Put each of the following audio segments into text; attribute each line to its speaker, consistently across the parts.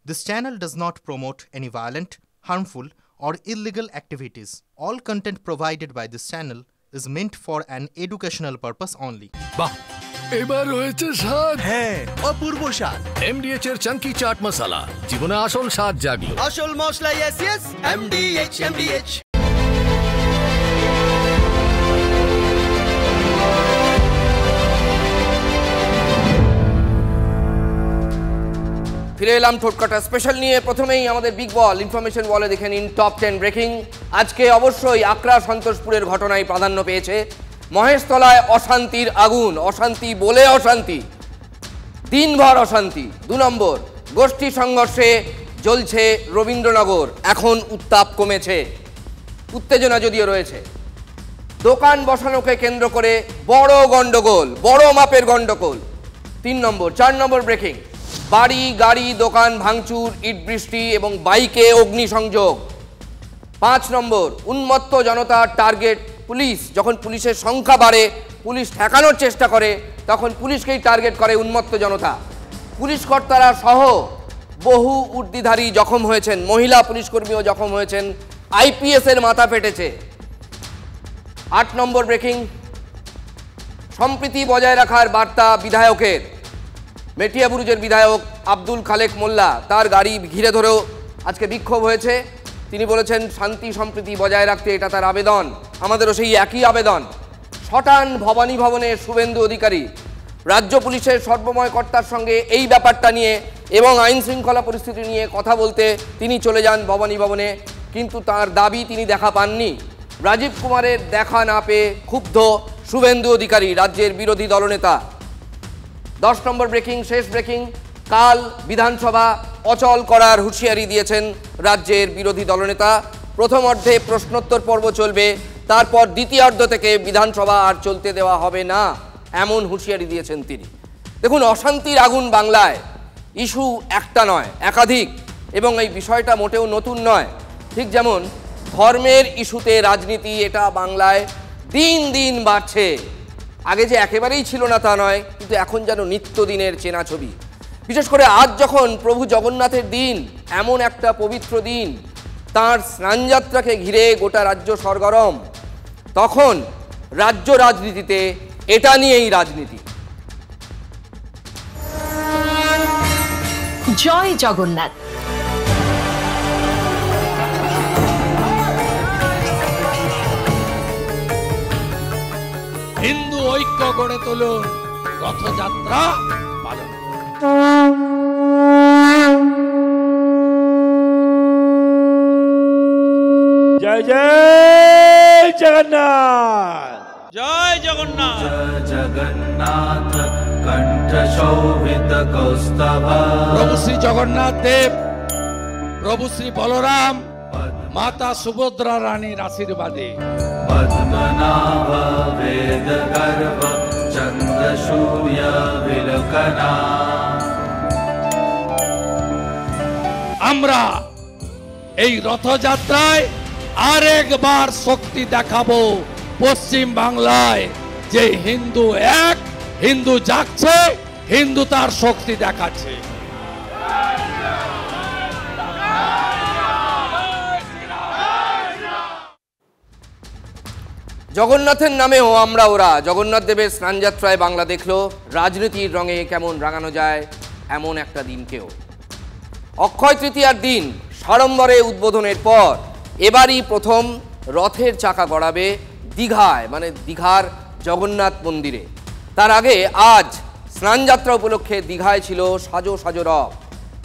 Speaker 1: This channel does not promote any violent, harmful, or illegal activities. All content provided by this channel is meant for an educational purpose only.
Speaker 2: বাহ এবার হয়েছে স্বাদ।
Speaker 3: হ্যাঁ, অপূর্ব স্বাদ।
Speaker 2: MDH এর চাঙ্কি চাট মশলা জীবনে আসল স্বাদ জাগলো।
Speaker 3: আসল মশলা yes MDH।
Speaker 4: ফিরে এলাম ঠোটকাটা স্পেশাল নিয়ে। প্রথমেই আমাদের বিগ বল ইনফরমেশন বলে দেখে নিন টপ 10 ব্রেকিং। আজকে অবশ্যই আকরা সন্তোষপুরের ঘটনায় প্রাধান্য পেয়েছে। মহেশতলায় অশান্তির আগুন, অশান্তি বলে অশান্তি, দিনভর অশান্তি। 2 নম্বর, গোষ্ঠী সংঘর্ষে জ্বলছে রবীন্দ্রনগর, এখন উত্তাপ কমেছে, উত্তেজনা যদিও রয়েছে। দোকান বসানোকে কেন্দ্র করে বড় গন্ডগোল, বড় মাপের গন্ডগোল। 3 নম্বর। 4 নম্বর ব্রেকিং, বাড়ি গাড়ি দোকান ভাঙচুর, ইট বৃষ্টি এবং বাইকে অগ্নিসংযোগ। 5 নম্বর, উন্মত্ত জনতার টার্গেট পুলিশ। যখন পুলিশের সংখ্যা বাড়ে, পুলিশ ঠেকানোর চেষ্টা করে, তখন পুলিশকেই টার্গেট করে উন্মত্ত জনতা। পুলিশ কর্তারা সহ বহু উর্দিধারী জখম হয়েছেন, মহিলা পুলিশকর্মীও জখম হয়েছেন, IPS এর মাথা ফেটেছে। 8 নম্বর ব্রেকিং, সম্প্রীতি বজায় রাখার বার্তা বিধায়কের। মেটিয়াবুরুজের বিধায়ক আব্দুল খালেক মোল্লা, তার গাড়ি ঘিরে ধরেও আজকে বিক্ষোভ হয়েছে। তিনি বলেছেন শান্তি সম্প্রীতি বজায় রাখতে এটা তার আবেদন, আমাদেরও সেই একই আবেদন। শটান ভবানী ভবনে শুভেন্দু অধিকারী রাজ্য পুলিশের সর্বময় কর্তার সঙ্গে এই ব্যাপারটা নিয়ে এবং আইন শৃঙ্খলা পরিস্থিতি নিয়ে কথা বলতে তিনি চলে যান ভবানী ভবনে, কিন্তু তার দাবি তিনি দেখা পাননি। রাজীব কুমারের দেখা না পেয়ে ক্ষুব্ধ শুভেন্দু অধিকারী, রাজ্যের বিরোধী দলনেতা। 10 নম্বর ব্রেকিং, শেষ ব্রেকিং, কাল বিধানসভা অচল করার হুঁশিয়ারি দিয়েছেন রাজ্যের বিরোধী দলনেতা। প্রথম অর্ধে প্রশ্নোত্তর পর্ব চলবে, তারপর দ্বিতীয়ার্ধ থেকে বিধানসভা আর চলতে দেওয়া হবে না, এমন হুঁশিয়ারি দিয়েছেন তিনি। দেখুন, অশান্তির আগুন বাংলায় ইস্যু একটা নয়, একাধিক, এবং এই বিষয়টা মোটেও নতুন নয়। ঠিক যেমন ধর্মের ইস্যুতে রাজনীতি, এটা বাংলায় দিন দিন বাড়ছে। আগে যে একেবারেই ছিল না তা নয়, কিন্তু এখন যেন নিত্যদিনের চেনা ছবি। বিশেষ করে আজ যখন প্রভু জগন্নাথের দিন, এমন একটা পবিত্র দিন, তাঁর স্নানযাত্রাকে ঘিরে গোটা রাজ্য সরগরম, তখন রাজ্য রাজনীতিতে এটা নিয়েই রাজনীতি।
Speaker 5: জয় জগন্নাথ।
Speaker 2: হিন্দু ঐক্য গড়ে তুলুন, রথযাত্রা পালন।
Speaker 6: জয় জয় জগন্নাথ,
Speaker 7: জয় জগন্নাথ,
Speaker 8: জয় জগন্নাথ কণ্ঠ শোভিত কৌস্তভ।
Speaker 2: প্রভু শ্রী জগন্নাথ দেব, প্রভু শ্রী বলরাম, মাতা সুভদ্রা রানীর আশীর্বাদে
Speaker 8: পদ্মনাভ বেদ গর্ভ চন্দ্র সূর্য বিলোকনা।
Speaker 2: আমরা এই রথযাত্রায় আরেকবার শক্তি দেখাবো পশ্চিম বাংলায়, যে হিন্দু এক, হিন্দু জাগছে, হিন্দু তার শক্তি দেখাচ্ছে।
Speaker 4: জগন্নাথের নামেও আমরা ওরা। জগন্নাথ দেবের স্নানযাত্রায় বাংলা দেখলো রাজনীতির রঙে কেমন রাঙানো যায় এমন একটা দিনকেও। অক্ষয় তৃতীয়ার দিন সাড়ম্বরে উদ্বোধনের পর এবারই প্রথম রথের চাকা গড়াবে দীঘায়, মানে দীঘার জগন্নাথ মন্দিরে। তার আগে আজ স্নানযাত্রা উপলক্ষে দীঘায় ছিল সাজো সাজো রথ।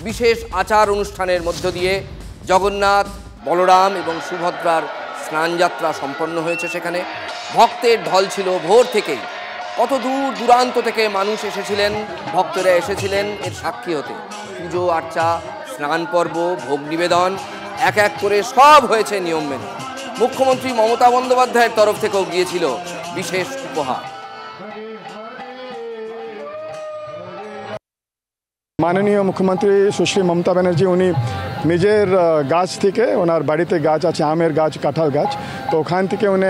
Speaker 4: বিশেষ আচার অনুষ্ঠানের মধ্য দিয়ে জগন্নাথ, বলরাম এবং সুভদ্রার স্নানযাত্রা সম্পন্ন হয়েছে। সেখানে ভক্তের ঢল ছিল ভোর থেকেই। কত দূর দূরান্ত থেকে মানুষ এসেছিলেন, ভক্তরা এসেছিলেন এর সাক্ষী হতে। পুজো আর্চা, স্নান পর্ব, ভোগ নিবেদন, এক এক করে সব হয়েছে নিয়ম মেনে। মুখ্যমন্ত্রী মমতা বন্দ্যোপাধ্যায়ের তরফ থেকেও গিয়েছিল বিশেষ উপহার।
Speaker 9: মাননীয় মুখ্যমন্ত্রী সুশ্রী মমতা ব্যানার্জি উনি নিজের গাছ থেকে, ওনার বাড়িতে গাছ আছে, আমের গাছ, কাঁঠাল গাছ, তো ওখান থেকে উনি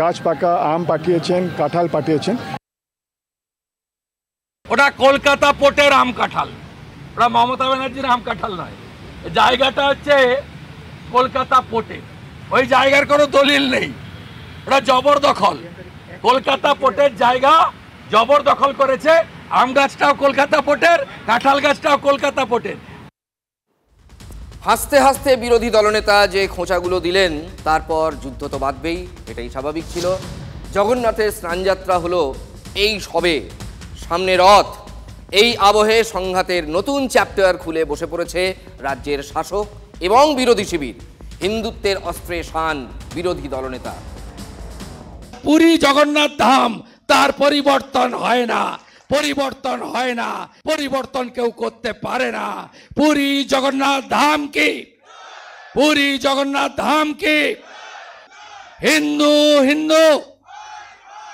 Speaker 9: গাছ পাকা আম পাঠিয়েছেন, কাঁঠাল পাঠিয়েছেন।
Speaker 2: ওটা কলকাতা পোর্টের আম কাঁঠাল, ওরা মমতা ব্যানার্জির আম কাঁঠাল নয়, জায়গাটা হচ্ছে কলকাতা পোর্টে। ওই জায়গার কোনো দলিল নেই, ওরা জবরদখল। কলকাতা পোর্টের জায়গা জবরদখল করেছে। আম গাছটাও কলকাতা পোর্টের, কাঁঠাল গাছটাও কলকাতা পোর্টের।
Speaker 4: হাসতে হাসতে বিরোধী দলনেতা যে খোঁচাগুলো দিলেন, তারপর যুদ্ধ তো বাঁধবেই, এটাই স্বাভাবিক ছিল। জগন্নাথের স্নানযাত্রা হলো এই সবে, সামনে রথ। এই আবহে সংঘাতের নতুন চ্যাপ্টার খুলে বসে পড়েছে রাজ্যের শাসক এবং বিরোধী শিবির। হিন্দুত্বের অস্ত্রে শান বিরোধী দলনেতা।
Speaker 2: পুরী জগন্নাথ ধাম, তার পরিবর্তন হয় না, পরিবর্তন হয় না, পরিবর্তন কেউ করতে পারে না। পুরী জগন্নাথ ধাম কি, পুরী জগন্নাথ ধাম কি, হিন্দু হিন্দু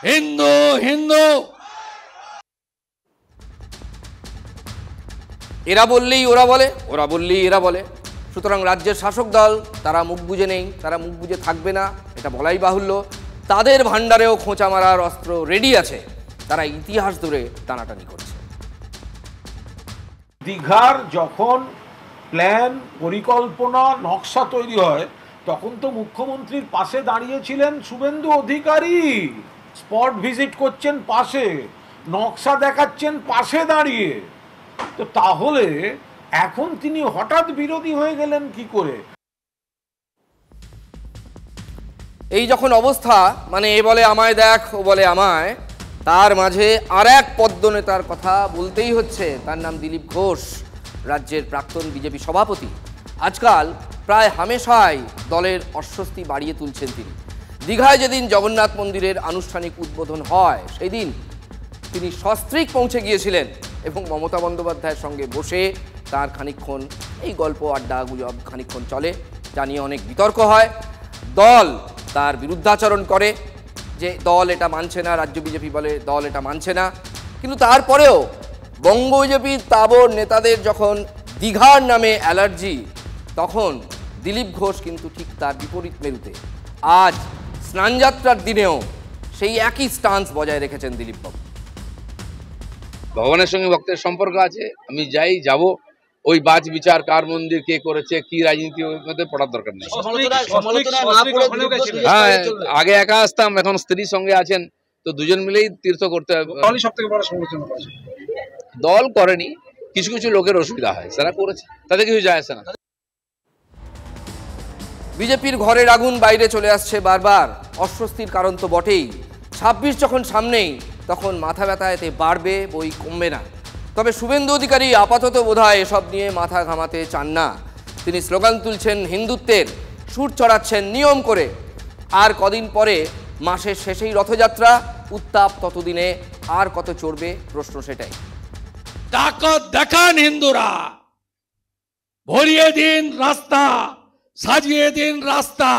Speaker 2: হিন্দু হিন্দু।
Speaker 4: এরা বললেই ওরা বলে, ওরা বললেই এরা বলে। সুতরাং রাজ্যের শাসক দল তারা মুখ বুজে নেই, তারা মুখ বুজে থাকবে না, এটা বলাই বাহুল্য। তাদের ভাণ্ডারেও খোঁচা মারার অস্ত্র রেডি আছে, তারা ইতিহাস ধরে টানাটানি করছে।
Speaker 5: দীঘার যখন প্ল্যান, পরিকল্পনা, নকশা তৈরি হয়, তখন তো মুখ্যমন্ত্রীর পাশে দাঁড়িয়েছিলেন শুভেন্দু অধিকারী। স্পট ভিজিট করছেন পাশে, নকশা দেখাচ্ছেন পাশে দাঁড়িয়ে। তো তাহলে এখন তিনি হঠাৎ বিরোধী হয়ে গেলেন কি করে?
Speaker 4: এই যখন অবস্থা, মানে এ বলে আমায় দেখ, ও বলে আমায়, তার মাঝে আর এক পদ্মনেতার কথা বলতেই হচ্ছে। তার নাম দিলীপ ঘোষ, রাজ্যের প্রাক্তন বিজেপি সভাপতি। আজকাল প্রায় হামেশাই দলের অস্বস্তি বাড়িয়ে তুলছেন তিনি। দীঘায় যেদিন জগন্নাথ মন্দিরের আনুষ্ঠানিক উদ্বোধন হয়, সেই দিন তিনি সস্ত্রীক পৌঁছে গিয়েছিলেন এবং মমতা বন্দ্যোপাধ্যায়ের সঙ্গে বসে তার খানিকক্ষণ এই গল্প আড্ডা গুজব খানিকক্ষণ চলে, যা নিয়ে অনেক বিতর্ক হয়। দল তার বিরুদ্ধাচরণ করে যে দল এটা মানছে না, রাজ্য বিজেপি বলে দল এটা মানছে না। কিন্তু তারপরেও বঙ্গ বিজেপির তাবড় নেতাদের যখন দীঘার নামে অ্যালার্জি, তখন দিলীপ ঘোষ কিন্তু ঠিক তার বিপরীত মেরুতে। আজ স্নানযাত্রার দিনেও সেই একই স্টান্স বজায় রেখেছেন দিলীপবাবু।
Speaker 7: ভগবানের সঙ্গে ভক্তের সম্পর্ক আছে, আমি যাই যাব, ওই বাজ বিচার কার মন্দির কে করেছে কি রাজনীতির মধ্যে পড়ার দরকার নেই। হ্যাঁ, আগে একা আসতাম, এখন স্ত্রীর সঙ্গে আছেন, তো দুজন মিলেই তীর্থ করতে হবে। দল করেনি, কিছু কিছু লোকের অসুবিধা হয়, তারা করেছে, তাতে কিছু যায় আসে না।
Speaker 4: বিজেপির ঘরের আগুন বাইরে চলে আসছে বারবার, অস্বস্তির কারণ তো বটেই। 26 যখন সামনেই, তখন মাথা ব্যথা এতে বাড়বে, বই কমবে না। তবে শুভেন্দু অধিকারী আপাতত বোধহয় এসব নিয়ে মাথা ঘামাতে চান না। তিনি স্লোগান তুলছেন হিন্দুত্বের, সুর চড়াচ্ছেন নিয়ম করে। আর কদিন পরে মাসের শেষেই রথযাত্রা, উত্তাপ ততদিনে আর কত চড়বে, প্রশ্ন সেটাই।
Speaker 2: তাকত দেখান হিন্দুরা, ভরিয়ে দিন রাস্তা, সাজিয়ে দিন রাস্তা,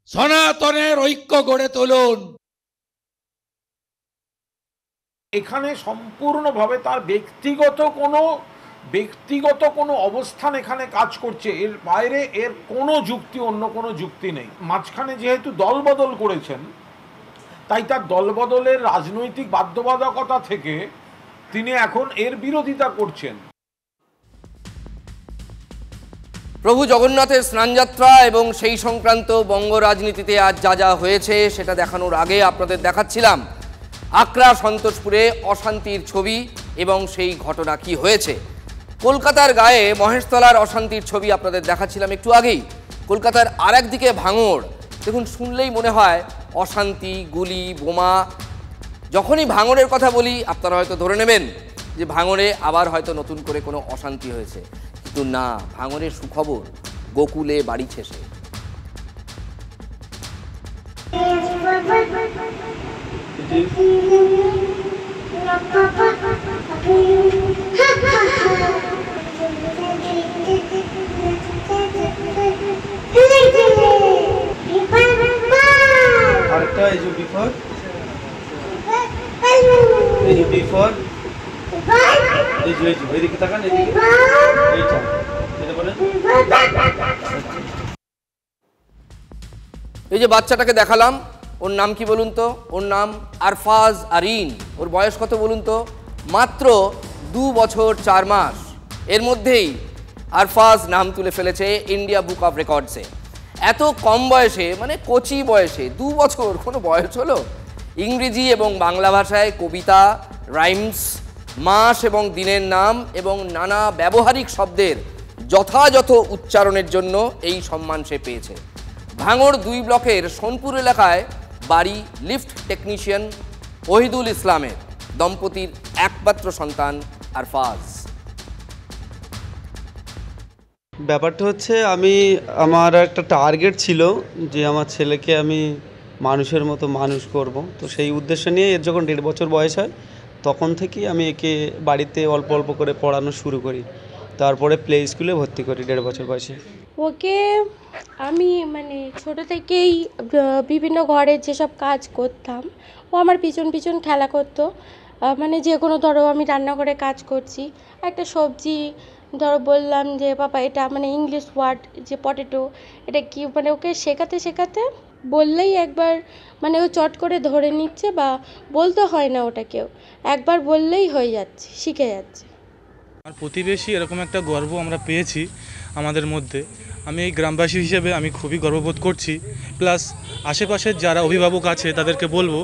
Speaker 2: সনাতনের ঐক্য গড়ে তুলুন।
Speaker 5: এখানে সম্পূর্ণভাবে তার ব্যক্তিগত কোনো অবস্থান এখানে কাজ করছে, এর বাইরে এর কোনো যুক্তি, অন্য কোনো যুক্তি নেই। মাঝখানে যেহেতু দলবদল করেছেন, তাই তার দলবদলের রাজনৈতিক বাধ্যবাধকতা থেকে তিনি এখন এর বিরোধিতা করছেন।
Speaker 4: প্রভু জগন্নাথের স্নানযাত্রা এবং সেই সংক্রান্ত বঙ্গ রাজনীতিতে আজ যা যা হয়েছে সেটা দেখানোর আগে আপনাদের দেখাচ্ছিলাম আকরা সন্তোষপুরে অশান্তির ছবি এবং সেই ঘটনা কি হয়েছে। কলকাতার গায়ে মহেশতলার অশান্তির ছবি আপনাদের দেখাচ্ছিলাম একটু আগেই। কলকাতার আর একদিকে ভাঙড়, দেখুন শুনলেই মনে হয় অশান্তি, গুলি, বোমা। যখনই ভাঙড়ের কথা বলি আপনারা হয়তো ধরে নেবেন যে ভাঙড়ে আবার হয়তো নতুন করে কোনো অশান্তি হয়েছে, কিন্তু না, ভাঙড়ের সুখবর, গোকুলে বাড়ি ছেসে।
Speaker 10: আরেকটা এই যে বিফোর, এই যে বিফোর, এই যে এদিকে তাকান, এদিকে এইটা এটা বলেন।
Speaker 4: এই যে বাচ্চাটাকে দেখালাম, ওর নাম কি বলুন তো? ওর নাম আরফাজ আরিন। ওর বয়স কত বলুন তো? মাত্র 2 বছর 4 মাস এর মধ্যেই আরফাজ নাম তুলে ফেলেছে ইন্ডিয়া বুক অফ রেকর্ডসে। এত কম বয়সে, মানে কচি বয়সে, 2 বছর কোনো বয়স হলো? ইংরেজি এবং বাংলা ভাষায় কবিতা, রাইমস, মাস এবং দিনের নাম এবং নানা ব্যবহারিক শব্দের যথাযথ উচ্চারণের জন্য এই সম্মান সে পেয়েছে। ভাঙড় 2 ব্লকের সোনপুর এলাকায় বাড়ি লিফট টেকনিশিয়ান ওহিদুল ইসলামের দম্পতির একমাত্র সন্তান আরফাজ।
Speaker 10: ব্যাপারটা হচ্ছে আমার একটা টার্গেট ছিল যে আমার ছেলেকে আমি মানুষের মতো মানুষ করব। তো সেই উদ্দেশ্য নিয়ে এর যখন 1.5 বছর বয়স হয় তখন থেকেই আমি একে বাড়িতে অল্প অল্প করে পড়ানো শুরু করি, তারপরে প্লে স্কুলে ভর্তি করি 1.5 বছর বয়সে।
Speaker 11: ওকে আমি ছোট থেকেই বিভিন্ন ঘরে যেসব কাজ করতাম ও আমার পিছন পিছন খেলা করতো। যে কোনো ধরো আমি রান্নাঘরে কাজ করছি, একটা সবজি ধরো বললাম যে বাবা এটা ইংলিশ ওয়ার্ড যে পটেটো এটা কি, ওকে শেখাতে শেখাতে বললেই একবার ও চট করে ধরে নিচ্ছে, বা বলতে হয় না ওটাকেও, একবার বললেই হয়ে যাচ্ছে, শিখে যাচ্ছে।
Speaker 12: আর প্রতিবেশী এরকম একটা গর্ব আমরা পেয়েছি আমাদের মধ্যে। আমি এই গ্রামবাসী হিসেবে আমি খুবই গর্ববোধ করছি। প্লাস আশেপাশের যারা অভিভাবক আছে তাদেরকে বলবো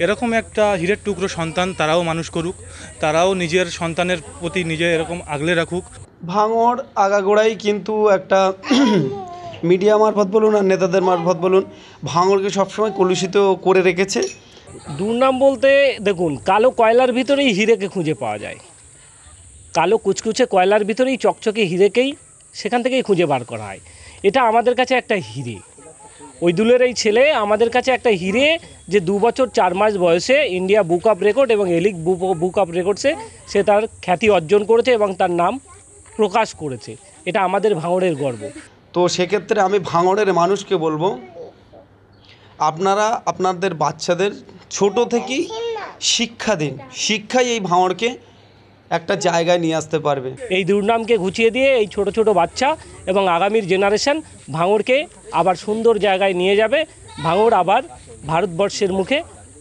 Speaker 12: এরকম একটা হীরের টুকরো সন্তান তারাও মানুষ করুক, তারাও নিজের সন্তানের প্রতি নিজে এরকম আগলে রাখুক।
Speaker 10: ভাঙড় আগাগোড়াই কিন্তু একটা মিডিয়া মারফত বলুন আর নেতাদের মারফত বলুন ভাঙড়কে সবসময় কলুষিত করে রেখেছে।
Speaker 13: দুর্নাম বলতে দেখুন, কালো কয়লার ভিতরেই হিরেকে খুঁজে পাওয়া যায়। কালো কুচকুচে কয়লার ভিতরেই চকচকে হিরেকেই সেখান থেকেই খুঁজে বার করা হয়। এটা আমাদের কাছে একটা হিরে। ওইদুলের এই ছেলে আমাদের কাছে একটা হিরে, যে 2 বছর 4 মাস বয়সে ইন্ডিয়া বুক অফ রেকর্ড এবং এলিক বুক অফ রেকর্ডসে সে তার খ্যাতি অর্জন করেছে এবং তার নাম প্রকাশ করেছে। এটা আমাদের ভাঙড়ের গর্ব।
Speaker 10: তো সেক্ষেত্রে আমি ভাঙড়ের মানুষকে বলবো, আপনারা আপনাদের বাচ্চাদের ছোট থেকেই শিক্ষা দিন। শিক্ষাই এই ভাঙড়কে একটা জায়গায় নিয়ে আসতে পারবে।
Speaker 13: এই দুর্নামকে ঘুচিয়ে দিয়ে এই ছোট ছোট বাচ্চা এবং আগামীর জেনারেশন ভাঙড়কে আবার সুন্দর জায়গায় নিয়ে যাবে। ভাঙড় আবার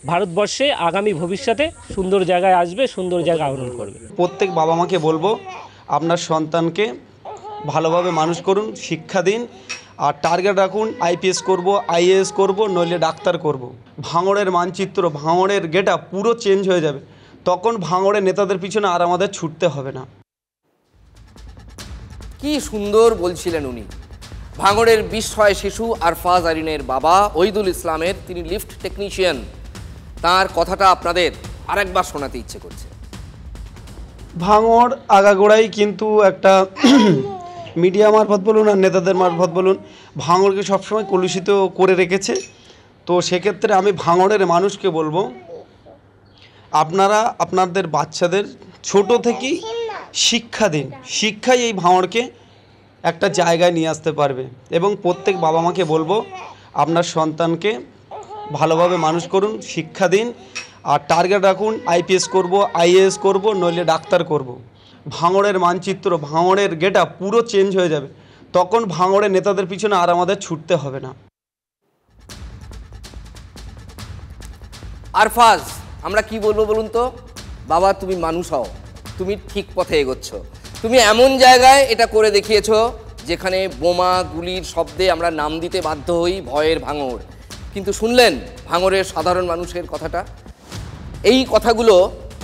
Speaker 13: ভারতবর্ষে আগামী ভবিষ্যতে সুন্দর জায়গায় আসবে, সুন্দর জায়গা আহরণ করবে।
Speaker 10: প্রত্যেক বাবা মাকে বলবো আপনার সন্তানকে ভালোভাবে মানুষ করুন, শিক্ষা দিন, আর টার্গেট রাখুন IPS করব, IAS করব, নইলে ডাক্তার করব। ভাঙড়ের মানচিত্র, ভাঙড়ের গেটআপ পুরো চেঞ্জ হয়ে যাবে। তখন ভাঙড়ের নেতাদের পিছনে আর আমাদের ছুটতে হবে না।
Speaker 4: কি সুন্দর বলছিলেন উনি। ভাঙড়ের বিস্ময় শিশু আরফাজ আরিনের বাবা ওহিদুল ইসলামের, তিনি লিফট টেকনিশিয়ান। তার কথাটা আপনাদের আরেকবার শোনাতে ইচ্ছে করছে।
Speaker 10: ভাঙড় আগাগোড়াই কিন্তু একটা মিডিয়া মারফত বলুন আর নেতাদের মারফত বলুন ভাঙড়কে সবসময় কলুষিত করে রেখেছে। তো সেক্ষেত্রে আমি ভাঙড়ের মানুষকে বলবো, আপনারা আপনাদের বাচ্চাদের ছোট থেকেই শিক্ষা দিন। শিক্ষাই এই ভাঙড়কে একটা জায়গায় নিয়ে আসতে পারবে। এবং প্রত্যেক বাবা মাকে বলবো আপনার সন্তানকে ভালোভাবে মানুষ করুন, শিক্ষা দিন, আর টার্গেট রাখুন IPS করব, IAS করব, নইলে ডাক্তার করব। ভাঙড়ের মানচিত্র, ভাঙড়ের গেটআপ পুরো চেঞ্জ হয়ে যাবে। তখন ভাঙড়ের নেতাদের পিছনে আর আমাদের ছুটতে হবে না।
Speaker 4: আরফাজ, আমরা কি বলবো বলুন তো? বাবা তুমি মানুষ হও, তুমি ঠিক পথে এগোচ্ছ। তুমি এমন জায়গায় এটা করে দেখিয়েছো যেখানে বোমা গুলির শব্দে আমরা নাম দিতে বাধ্য হই ভয়ের ভাঙড়। কিন্তু শুনলেন ভাঙড়ের সাধারণ মানুষের কথাটা। এই কথাগুলো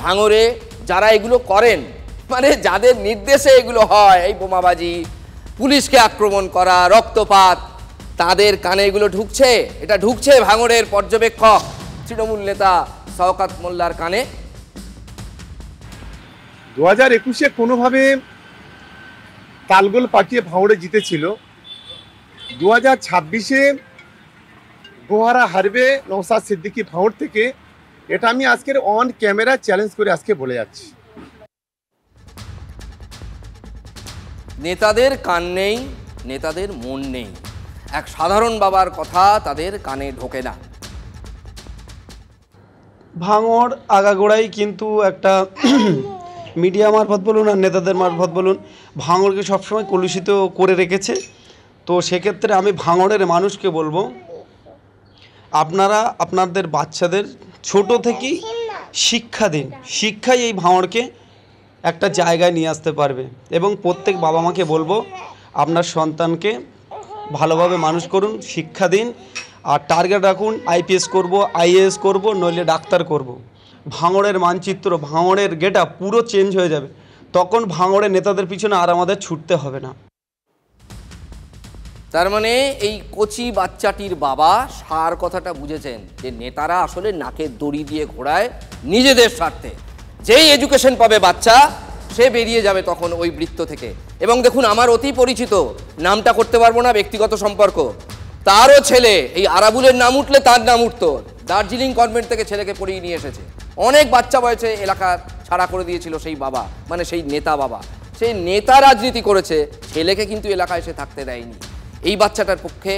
Speaker 4: ভাঙড়ে যারা এগুলো করেন, যাদের নির্দেশে এগুলো হয়, এই বোমাবাজি, পুলিশকে আক্রমণ করা, রক্তপাত, তাদের কানে এগুলো ঢুকছে। এটা ঢুকছে ভাঙড়ের পর্যবেক্ষক তৃণমূল নেতা শওকত মোল্লার কানে।
Speaker 14: 2021-এ কোনোভাবে তালগোল পাঠিয়ে ভাঙড়ে জিতেছিল। 2026-এ গোহারা হারবে নওশাদ সিদ্দিকী ভাঙড় থেকে। এটা আমি আজকের অন ক্যামেরা চ্যালেঞ্জ করে আজকে বলে যাচ্ছি।
Speaker 4: নেতাদের কান নেই, নেতাদের মন নেই। এক সাধারণ বাবার কথা তাদের কানে ঢোকে না।
Speaker 10: ভাঙড় আগাগোড়াই কিন্তু একটা মিডিয়া মারফত বলুন আর নেতাদের মারফত বলুন ভাঙড়কে সবসময় কলুষিত করে রেখেছে। তো সেক্ষেত্রে আমি ভাঙড়ের মানুষকে বলবো, আপনারা আপনাদের বাচ্চাদের ছোট থেকেই শিক্ষা দিন, শিক্ষাই এই ভাঙড়কে একটা জায়গায় নিয়ে আসতে পারবে। এবং প্রত্যেক বাবা মাকে বলবো আপনার সন্তানকে ভালোভাবে মানুষ করুন, শিক্ষা দিন, আর টার্গেট রাখুন IPS করব, IAS করব, নইলে ডাক্তার করব। ভাঙড়ের মানচিত্র, ভাঙড়ের গেটআপ পুরো চেঞ্জ হয়ে যাবে। তখন ভাঙড়ের নেতাদের পিছনে আর আমাদের ছুটতে হবে না।
Speaker 4: তার মানে এই কচি বাচ্চাটির বাবা সার কথাটা বুঝেছেন যে নেতারা আসলে নাকের দড়ি দিয়ে ঘোরায় নিজেদের স্বার্থে। যেই এডুকেশন পাবে বাচ্চা, সে বেরিয়ে যাবে তখন ওই বৃত্ত থেকে। এবং দেখুন, আমার অতি পরিচিত, নামটা করতে পারবো না, ব্যক্তিগত সম্পর্ক, তারও ছেলে, এই আরাবুলের নাম উঠলে তার নাম উঠতো, দার্জিলিং কনভেন্ট থেকে ছেলেকে পড়িয়ে নিয়ে এসেছে। অনেক বাচ্চা বয়সে এলাকা ছাড়া করে দিয়েছিল সেই বাবা, মানে সেই নেতা বাবা। সেই নেতা রাজনীতি করেছে, ছেলেকে কিন্তু এলাকায় এসে থাকতে দেয়নি। এই বাচ্চাটার পক্ষে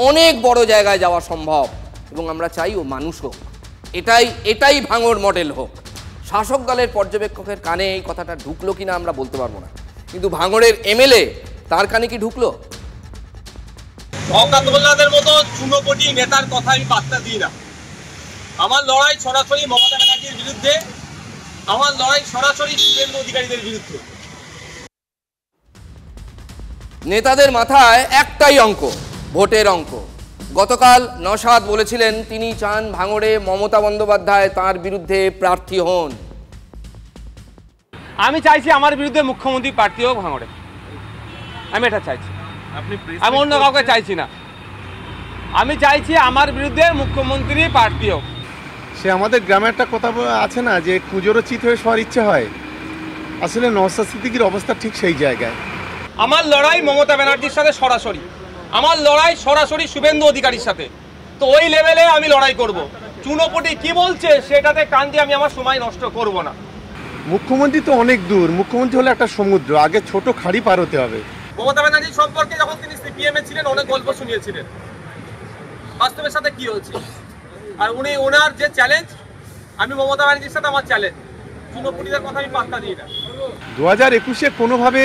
Speaker 4: অনেক বড় জায়গায় যাওয়া সম্ভব, এবং আমরা চাই ও মানুষ হোক। এটাই ভাঙড় মডেল হোক। শাসক দলের পর্যবেক্ষকের কানে এই কথাটা ঢুকলো কিনা আমরা বলতে পারবো না, কিন্তু ভাঙড়ের MLA তার কানে কি ঢুকলো?
Speaker 15: শওকত মোল্লাদের মতো চুনোপটি নেতার কথা আমি পাত্তা দিই না। আমার লড়াই সরাসরি মমতা ব্যানার্জির বিরুদ্ধে, আমার লড়াই সরাসরি শুভেন্দু অধিকারীদের বিরুদ্ধে।
Speaker 4: নেতাদের মাথায় একটাই অঙ্ক, ভোটের অঙ্ক। গতকাল নওশাদ বলেছিলেন তিনি চান ভাঙড়ে মমতা বন্দ্যোপাধ্যায় তার বিরুদ্ধে প্রার্থী হন।
Speaker 16: আমি চাইছি আমার বিরুদ্ধে মুখ্যমন্ত্রী প্রার্থী হোক ভাঙড়ে, আমি এটা চাইছি। আমি অন্য কাউকে চাইছি না, আমি চাইছি আমার বিরুদ্ধে মুখ্যমন্ত্রী প্রার্থী হোক।
Speaker 14: সে আমাদের গ্রামে একটা কথা আছে না যে কুজোরও চিত হয়ে সবার ইচ্ছে হয়, আসলে নওশাদ সিদ্দিকীর অবস্থা ঠিক সেই জায়গায়।
Speaker 16: আমার লড়াই মমতা ব্যানার্জির সাথে সরাসরি, আমার লড়াই সরাসরি শুভেন্দু অধিকারীর সাথে। তো ওই লেভেলে আমি লড়াই করব। চুনোপটি কি বলছে সেটাতে কান দিয়ে আমি আমার সময় নষ্ট করব না।
Speaker 14: মুখ্যমন্ত্রী তো অনেক দূর, মুখ্যমন্ত্রী হলে একটা সমুদ্র, আগে ছোট খাড়ি পার হতে হবে।
Speaker 15: মমতা ব্যানার্জি সম্পর্কে যখন তিনি CPM-এ ছিলেন অনেক গল্প শুনিয়েছিলেন, বাস্তবের সাথে কি হচ্ছে? আর ওনার যে চ্যালেঞ্জ, আমি মমতা ব্যানার্জির সাথে আমার চ্যালেঞ্জ, চুনোপটিদের কথা আমি পাত্তা দিই না।
Speaker 14: 2021-এ কোনোভাবে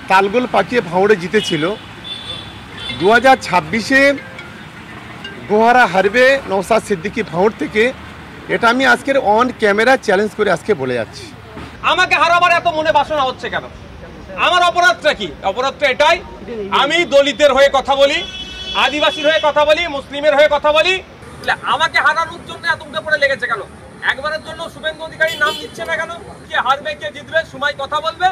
Speaker 14: তালগোল পাকিয়ে ভাঙড়ে জিতেছিল, 2026-এ গোহারা হারবে নওশাদ সিদ্দিকী ভাঙড় থেকে, এটা আমি আজকের অন ক্যামেরা চ্যালেঞ্জ করে আজকে বলে যাচ্ছি।
Speaker 16: আমাকে হারাবার এত মনে বাসনা হচ্ছে কেন? আমার অপরাধটা কি? অপরাধটা এটাই, আমি দলিতের হয়ে কথা বলি, আদিবাসীর হয়ে কথা বলি, মুসলিমের হয়ে কথা বলি।
Speaker 15: আমাকে হারানোর জন্য এত উঠে পড়ে লেগেছে কেন? একবারের জন্য শুভেন্দু অধিকারীর নাম নিচ্ছে না কেন? কে হারবে কে জিতবে সময় কথা বলবে।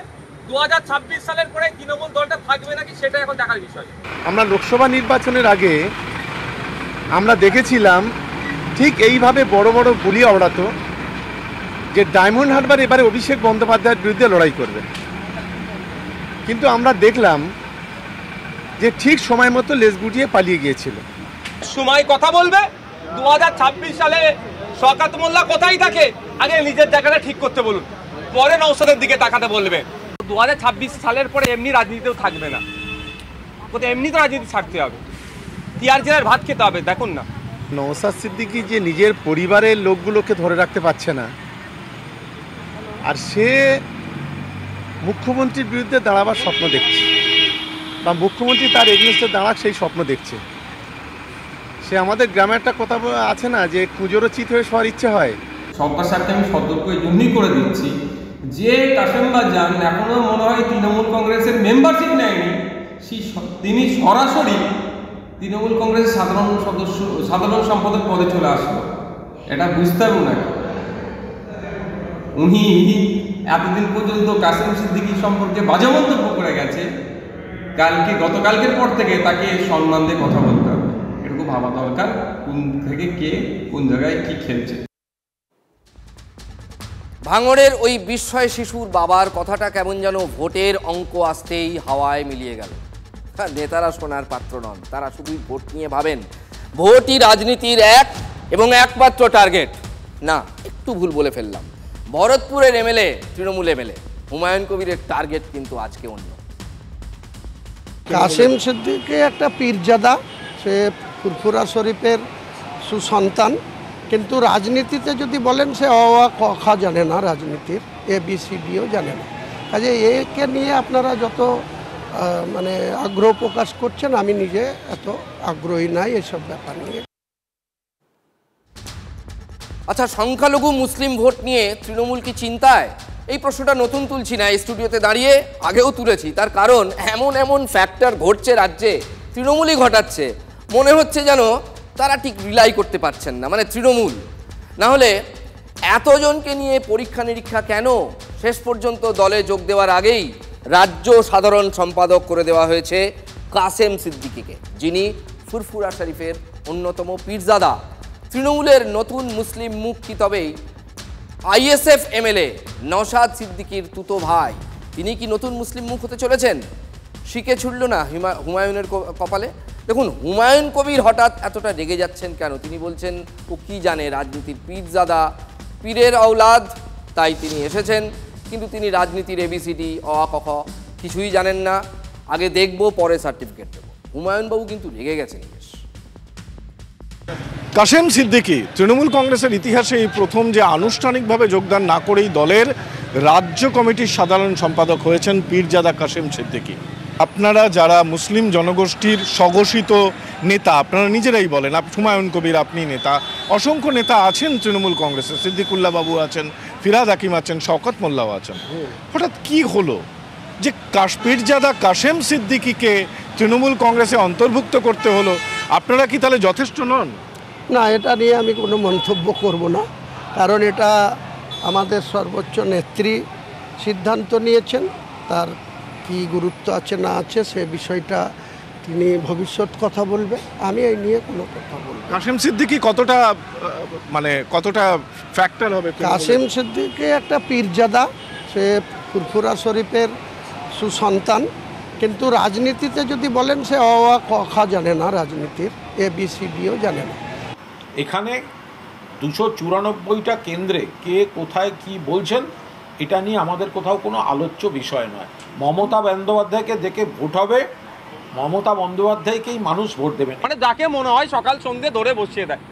Speaker 15: 2026 সালের পরে তৃণমূল দলটা থাকবে নাকি সেটা এখন দেখার বিষয়।
Speaker 14: আমরা লোকসভা নির্বাচনের আগে আমরা দেখেছিলাম ঠিক এইভাবে বড় বড় বুলি ওড়াতো যে ডায়মন্ড হারবার এবারে অভিষেক বন্দ্যোপাধ্যায়ের বিরুদ্ধে লড়াই করবে, কিন্তু আমরা দেখলাম যে ঠিক সময় মতো লেজ গুটিয়ে পালিয়ে গিয়েছিল।
Speaker 16: সময় কথা বলবে। 2026 সালে শওকত মোল্লা কোথায় থাকে আগে নিজের জায়গাটা ঠিক করতে বলুন, পরে নওশাদের দিকে তাকাতে বলবে। 2026 সালের পরে এমনি রাজনীতিও থাকবে না, কোথায় এমনি তো রাজনীতি ছাড়তে হবে, টিআর জেলার ভাত খেতে হবে। দেখুন না,
Speaker 14: নওশাদ সিদ্দিকী যে নিজের পরিবারের লোকগুলোকে ধরে রাখতে পারছে না, আর সে মুখ্যমন্ত্রীর বিরুদ্ধে দাঁড়াবার স্বপ্ন দেখছে, বা মুখ্যমন্ত্রী তার এগেইনস্টে দাঁড়াক সেই স্বপ্ন দেখছে। সে আমাদের গ্রামে একটা কথা আছে না যে কুজোরও চিত হয়ে সবার ইচ্ছে হয়।
Speaker 17: সরকার সাথে আমি সতর্ক এই জন্যই করে দিচ্ছি যে কাশেম বাজান এখনো মনে হয় তৃণমূল কংগ্রেসের মেম্বারশিপ নেয়নি, তিনি সরাসরি তৃণমূল কংগ্রেসের সাধারণ সম্পাদক পদে চলে আসলো। এটা বুঝতে হবে না, উনি এতদিন পর্যন্ত কাসেম সিদ্দিকী সম্পর্কে বাজে মন্তব্য করে গেছে, গতকালকের পর থেকে তাকে সম্মান দিয়ে কথা বলতে হবে। এটুকু ভাবা দরকার কোন থেকে কে কোন জায়গায় কি খেলছে।
Speaker 4: ভাঙড়ের ওই বিস্ময় শিশুর বাবার কথাটা কেমন যেন ভোটের অঙ্ক আসতেই হাওয়ায় মিলিয়ে গেল। নেতারা শোনার পাত্র নন, তারা শুধুই ভোট নিয়ে ভাবেন। ভোটই রাজনীতির এক এবং একমাত্র টার্গেট। না, একটু ভুল বলে ফেললাম। ভরতপুরের MLA, তৃণমূল MLA হুমায়ুন কবিরের টার্গেট কিন্তু আজকে অন্য।
Speaker 18: কাসেম সিদ্দিকী একটা পীরজাদা, সে ফুরফুরা শরীফের সুসন্তান, কিন্তু রাজনীতিতে যদি বলেন সে অ আ ক খ জানে না, রাজনীতির ABCDও জানে না। কাজে একে নিয়ে আপনারা যত মানে আগ্রহ প্রকাশ করছেন, আমি নিজে এত আগ্রহী নাই এসব ব্যাপার নিয়ে।
Speaker 4: আচ্ছা, সংখ্যালঘু মুসলিম ভোট নিয়ে তৃণমূল কি চিন্তায়? এই প্রশ্নটা নতুন তুলছি না, এই স্টুডিওতে দাঁড়িয়ে আগেও তুলেছি। তার কারণ এমন এমন ফ্যাক্টর ঘটছে রাজ্যে, তৃণমূলই ঘটাচ্ছে, মনে হচ্ছে যেন তারা ঠিক রিলাই করতে পারছেন না, মানে তৃণমূল। না হলে এতজনকে নিয়ে পরীক্ষা নিরীক্ষা কেন? শেষ পর্যন্ত দলে যোগ দেওয়ার আগেই রাজ্য সাধারণ সম্পাদক করে দেওয়া হয়েছে কাসেম সিদ্দিকীকে, যিনি ফুরফুরা শরীফের অন্যতম পীরজাদা। তৃণমূলের নতুন মুসলিম মুখ কি তবেই আইএসএফ এমএলএ নওশাদ সিদ্দিকীর তুতো ভাই? তিনি কি নতুন মুসলিম মুখ হতে চলেছেন? শিকে ছুটল না হুমায়ুনের কপালে? দেখুন, হুমায়ুন কবির হঠাৎ এতটা রেগে যাচ্ছেন কেন? তিনি বলছেন ও কি জানে রাজনীতির পীরজাদা, পীরের আওলাদ, তাই তিনি এসেছেন, কিন্তু তিনি রাজনীতির এবিসিডি অ ক খ কিছুই জানেন না। আগে দেখব, পরে সার্টিফিকেট দেবো। হুমায়ুনবাবু কিন্তু রেগে গেছেন।
Speaker 19: কাসেম সিদ্দিকী তৃণমূল কংগ্রেসের ইতিহাসে এই প্রথম যে আনুষ্ঠানিকভাবে যোগদান না করেই দলের রাজ্য কমিটির সাধারণ সম্পাদক হয়েছেন পীরজাদা কাসেম সিদ্দিকী। আপনারা যারা মুসলিম জনগোষ্ঠীর স্বঘোষিত নেতা, আপনারা নিজেরাই বলেন, হুমায়ুন কবির আপনি নেতা, অসংখ্য নেতা আছেন তৃণমূল কংগ্রেসের, সিদ্দিকুল্লাহ বাবু আছেন, ফিরহাদ হাকিম আছেন, শওকত মোল্লাও আছেন। হঠাৎ কি হলো যে পীরজাদা কাসেম সিদ্দিকীকে তৃণমূল কংগ্রেসে অন্তর্ভুক্ত করতে হলো? আপনারা কি তাহলে যথেষ্ট নন?
Speaker 18: না, এটা নিয়ে আমি কোনো মন্তব্য করব না, কারণ এটা আমাদের সর্বোচ্চ নেত্রী সিদ্ধান্ত নিয়েছেন। তার কি গুরুত্ব আছে না আছে সে বিষয়টা তিনি ভবিষ্যৎ কথা বলবে, আমি এই নিয়ে কোনো কথা বলব।
Speaker 19: কাসেম সিদ্দিকী কতটা ফ্যাক্টর হবে?
Speaker 18: কাসেম সিদ্দিকী একটা পীরজাদা, সে ফুরফুরা শরীফের সুসন্তান, কিন্তু রাজনীতিতে যদি বলেন সে অ আ ক খ জানে না, রাজনীতির এবিসিডিও জানে না।
Speaker 5: এখানে 294টা কেন্দ্রে কে কোথায় কি বলছেন এটা নিয়ে আমাদের কোথাও কোনো আলোচ্য বিষয় নয়। মমতা বন্দ্যোপাধ্যায়কে দেখে ভোট হবে, মমতা বন্দ্যোপাধ্যায়কেই মানুষ ভোট দেবেন।
Speaker 16: মানে যাকে মনে হয় সকাল সন্ধ্যে ধরে বসিয়ে দেয়,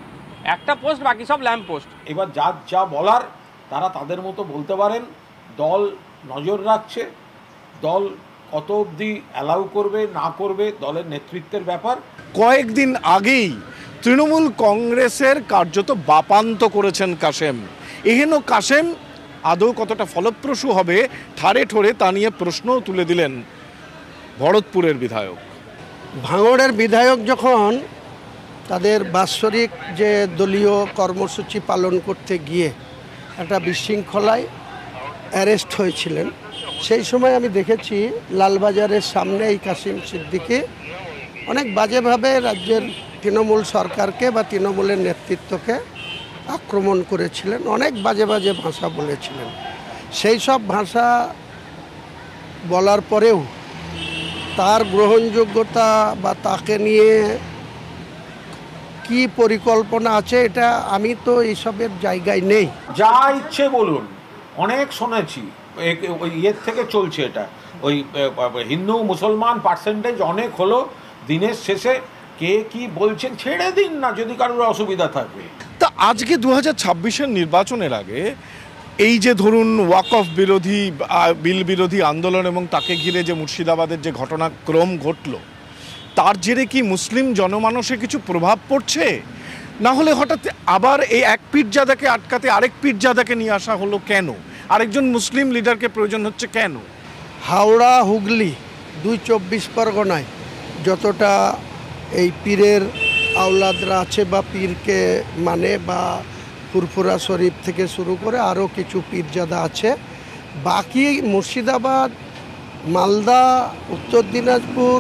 Speaker 16: একটা পোস্ট বাকি সব ল্যাম্প পোস্ট।
Speaker 5: এবার যা বলার তারা তাদের মতো বলতে পারেন। দল নজর রাখছে, দল কত অবধি অ্যালাউ করবে না করবে দলের নেতৃত্বের ব্যাপার।
Speaker 19: কয়েকদিন আগেই তৃণমূল কংগ্রেসের কার্যত বাপান্ত করেছেন কাসেম। এহেন কাসেম আদৌ কতটা ফলপ্রসূ হবে ঠারে ঠোরে তা নিয়ে প্রশ্নও তুলে দিলেন ভরতপুরের বিধায়ক।
Speaker 18: ভাঙড়ের বিধায়ক যখন তাদের বাৎসরিক যে দলীয় কর্মসূচি পালন করতে গিয়ে একটা বিশৃঙ্খলায় অ্যারেস্ট হয়েছিলেন, সেই সময় আমি দেখেছি লালবাজারের সামনে এই কাসেম সিদ্দিকী অনেক বাজেভাবে রাজ্যের তৃণমূল সরকারকে বা তৃণমূলের নেতৃত্বকে আক্রমণ করেছিলেন, অনেক বাজে বাজে ভাষা বলেছিলেন। সেই সব ভাষা বলার পরেও তার গ্রহণযোগ্যতা বা তাকে নিয়ে কি পরিকল্পনা আছে এটা আমি তো এইসবের জায়গায় নেই।
Speaker 5: যা ইচ্ছে বলুন, অনেক শুনেছি, ওই ইয়ের থেকে চলছে এটা, ওই হিন্দু মুসলমান পার্সেন্টেজ অনেক হলো, দিনের শেষে কে কি বলছেন ছেড়ে দিন না, যদি কারোর অসুবিধা থাকে।
Speaker 19: তা আজকে 2026-এর নির্বাচনের আগে এই যে ধরুন ওয়াকফ বিরোধী বিল বিরোধী আন্দোলন এবং তাকে ঘিরে যে মুর্শিদাবাদের যে ঘটনাক্রম ঘটল, তার জেরে কি মুসলিম জনমানসে কিছু প্রভাব পড়ছে? না হলে হঠাৎ আবার এই এক পীরজাদাকে আটকাতে আরেক পীরজাদাকে নিয়ে আসা হলো কেন? আরেকজন মুসলিম লিডারকে প্রয়োজন হচ্ছে কেন?
Speaker 18: হাওড়া হুগলি 2-24 পরগনায় যতটা এই পীরের আওলাদরা আছে বা পীরকে মানে বা ফুরফুরা শরীফ থেকে শুরু করে আরও কিছু পীরজাদা আছে, বাকি মুর্শিদাবাদ, মালদা, উত্তর দিনাজপুর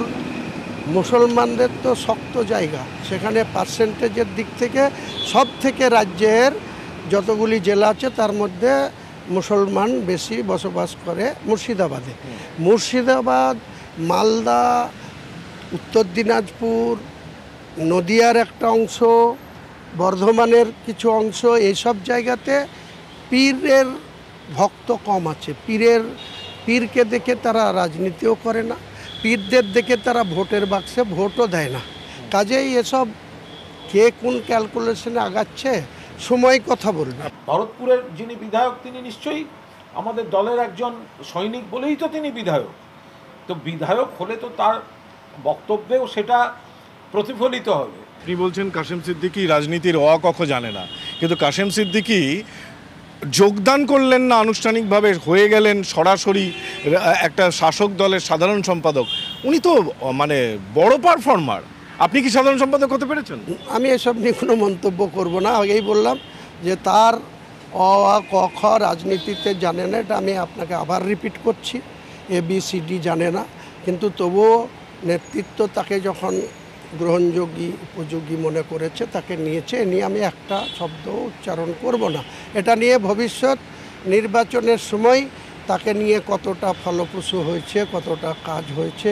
Speaker 18: মুসলমানদের তো শক্ত জায়গা, সেখানে পার্সেন্টেজের দিক থেকে সব থেকে রাজ্যের যতগুলি জেলা আছে তার মধ্যে মুসলমান বেশি বসবাস করে মুর্শিদাবাদে। মুর্শিদাবাদ, মালদা, উত্তর দিনাজপুর, নদিয়ার একটা অংশ, বর্ধমানের কিছু অংশ, এইসব জায়গাতে পীরের ভক্ত কম আছে। পীরকে দেখে তারা রাজনীতিও করে না, পীরদের দেখে তারা ভোটের বাক্সে ভোটও দেয় না। কাজেই এসব কে কোন ক্যালকুলেশনে আগাচ্ছে সময় কথা বলবে।
Speaker 5: ভরতপুরের যিনি বিধায়ক তিনি নিশ্চয়ই আমাদের দলের একজন সৈনিক বলেই তো তিনি বিধায়ক। তো বিধায়ক হলে তো তার বক্তব্যেও সেটা প্রতিফলিত হবে।
Speaker 19: আপনি বলছেন কাশেম সিদ্দিকী রাজনীতির অ ক খ জানে না, কিন্তু কাশেম সিদ্দিকী যোগদান করলেন না আনুষ্ঠানিকভাবে, হয়ে গেলেন সরাসরি একটা শাসক দলের সাধারণ সম্পাদক। উনি তো মানে বড় পারফর্মার। আপনি কি সাধারণ সম্পাদক হতে পেরেছেন?
Speaker 18: আমি এসব নিয়ে কোনো মন্তব্য করব না। আগেই বললাম যে তার অ আ ক খ রাজনীতিতে জানে না, এটা আমি আপনাকে আবার রিপিট করছি। ABCD জানে না, কিন্তু তবুও নেতৃত্ব তাকে যখন গ্রহণযোগ্য উপযোগী মনে করেছে তাকে নিয়েছে। এ নিয়ে আমি একটা শব্দ উচ্চারণ করব না। এটা নিয়ে ভবিষ্যৎ নির্বাচনের সময় তাকে নিয়ে কতটা ফলপ্রসূ হয়েছে, কতটা কাজ হয়েছে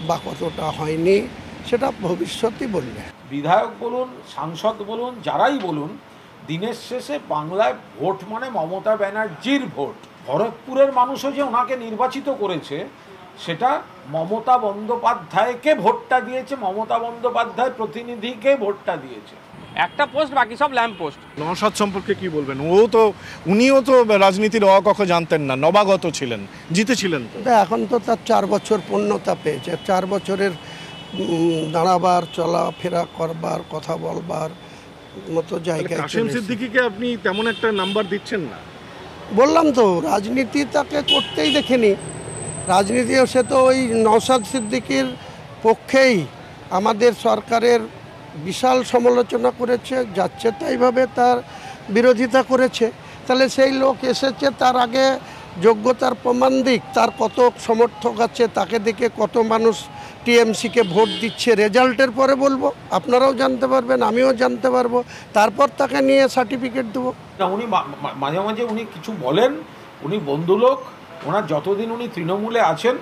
Speaker 18: বা কতটা হয়নি, সেটা ভবিষ্যতই বলবে।
Speaker 5: বিধায়ক বলুন, সাংসদ বলুন, যারাই বলুন, দিনের শেষে বাংলায় ভোট মানে মমতা ব্যানার্জির ভোট। ভরতপুরের মানুষও যে ওনাকে নির্বাচিত করেছে সেটা মমতা বন্দ্যোপাধ্যায়কে ভোটটা দিয়েছে, মমতা বন্দ্যোপাধ্যায় প্রতিনিধিকে ভোটটা দিয়েছে।
Speaker 16: একটা পোস্ট, বাকি সব ল্যাম্প পোস্ট।
Speaker 19: নওশাদ সম্পর্কে কি বলবেন? উনিও তো রাজনীতির অ ক খ জানতেন না, নবাগত ছিলেন, জিতেছিলেন তো।
Speaker 18: এখন তো তার 4 বছর পূর্ণতা পেয়েছে। 4 বছরের দাঁড়াবার, চলাফেরা করবার, কথা বলবার মতো জায়গায়।
Speaker 19: কাশেম সিদ্দিকীকে আপনি তেমন একটা নাম্বার দিচ্ছেন না?
Speaker 18: বললাম তো, রাজনীতি তাকে করতেই দেখেনি। রাজনীতিও সে তো ওই নওশাদ সিদ্দিকীর পক্ষেই আমাদের সরকারের বিশাল সমালোচনা করেছে, যাচ্ছে তাইভাবে তার বিরোধিতা করেছে। তাহলে সেই লোক এসেছে, তার আগে যোগ্যতার প্রমাণ দিক, তার কত সমর্থক আছে, তাকে দেখে কত মানুষ টিএমসিকে ভোট দিচ্ছে, রেজাল্টের পরে বলবো, আপনারাও জানতে পারবেন, আমিও জানতে পারবো, তারপর তাকে নিয়ে সার্টিফিকেট দেবো।
Speaker 5: না, উনি মাঝে মাঝে উনি কিছু বলেন, উনি বন্ধু লোক। ওনার যতদিন উনি তৃণমূলে আছেন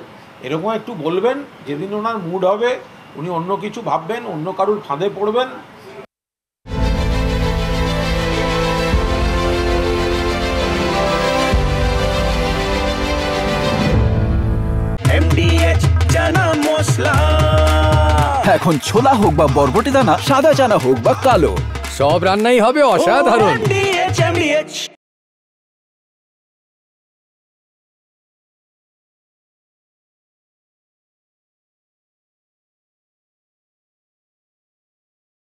Speaker 5: এরকম একটু বলবেন, যেদিন ওনার মুড হবে উনি অন্য কিছু ভাববেন, অন্য কারুর ফাঁদে পড়বেন।
Speaker 3: MDH চানা মশলা।
Speaker 20: এখন ছোলা হোক বা বরবটি দানা, সাদা চানা হোক বা কালো, সব রান্নাই হবে অসাধারণ।
Speaker 3: MDH